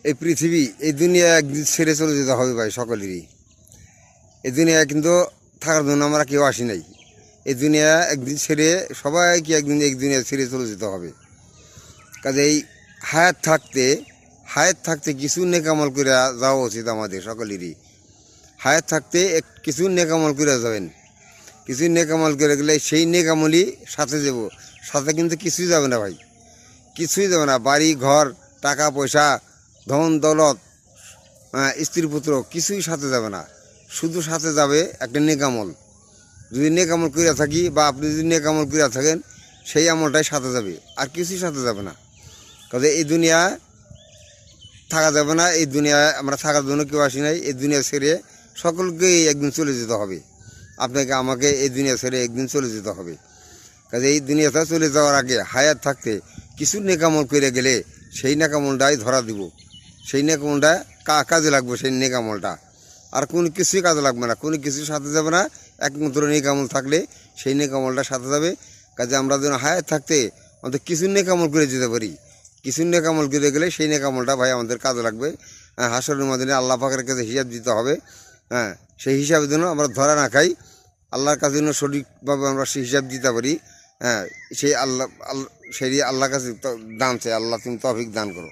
এই পৃথিবী, এই দুনিয়া একদিন ছেড়ে চলে যেতে হবে ভাই সকলেরই। এই দুনিয়া কিন্তু থাকার জন্য আমরা কেউ আসি নাই। এই দুনিয়া একদিন ছেড়ে সবাইকে একদিন এই দুনিয়া ছেড়ে চলে যেতে হবে। কাজেই হায়াত থাকতে কিছু নেকামল করে যাওয়া উচিত আমাদের সকলেরই। হায়াত থাকতে কিছু নেকামল করে যাবেন। কিছু নেকামল করে গেলে সেই নেকামলই সাথে যাব, সাথে কিন্তু কিছুই যাবে না ভাই, কিছুই যাবে না। বাড়ি ঘর, টাকা পয়সা, ধন দৌলত, স্ত্রী পুত্র কিছুই সাথে যাবে না। শুধু সাথে যাবে একটা নেকামল। যদি নেকামল করিয়া থাকি বা আপনি যদি নেকামল করিয়া থাকেন, সেই আমলটাই সাথে যাবে, আর কিছুই সাথে যাবে না। কাজে এই দুনিয়া থাকা যাবে না। এই দুনিয়ায় আমরা থাকার জন্য কেউ আসি নাই। এই দুনিয়া ছেড়ে সকলকেই একদিন চলে যেতে হবে। আপনাকে আমাকে এই দুনিয়া ছেড়ে একদিন চলে যেতে হবে। কাজে এই দুনিয়াটা চলে যাওয়ার আগে হায়াত থাকতে কিছু নেকামল করে গেলে সেই নেকামলটাই ধরা দিব। সেই নেকামলটা কাজে লাগবে, সেই নেকামলটা আর কোনো কিছুই কাজে লাগবে না, কোনো কিছুর সাথে যাবে না। একমাত্র নেকামল থাকলে সেই নেকামলটা সাথে যাবে। কাজে আমরা যেন হায়াত থাকতে আমাদের কিছু নেকামল করে যেতে পারি। কিছু নেকামল করে গেলে সেই নেকামলটা ভাই আমাদের কাজে লাগবে। হাসরের মাধ্যমে আল্লাহ পাকের কাছে হিসাব দিতে হবে। সেই হিসাবের জন্য আমরা ধরা না খাই, আল্লাহর কাছে যেন সঠিকভাবে আমরা সেই হিসাব দিতে পারি। সেই আল্লাহ সেই আল্লাহর কাছে দান চাই। আল্লাহ তুমি তৌফিক দান করো।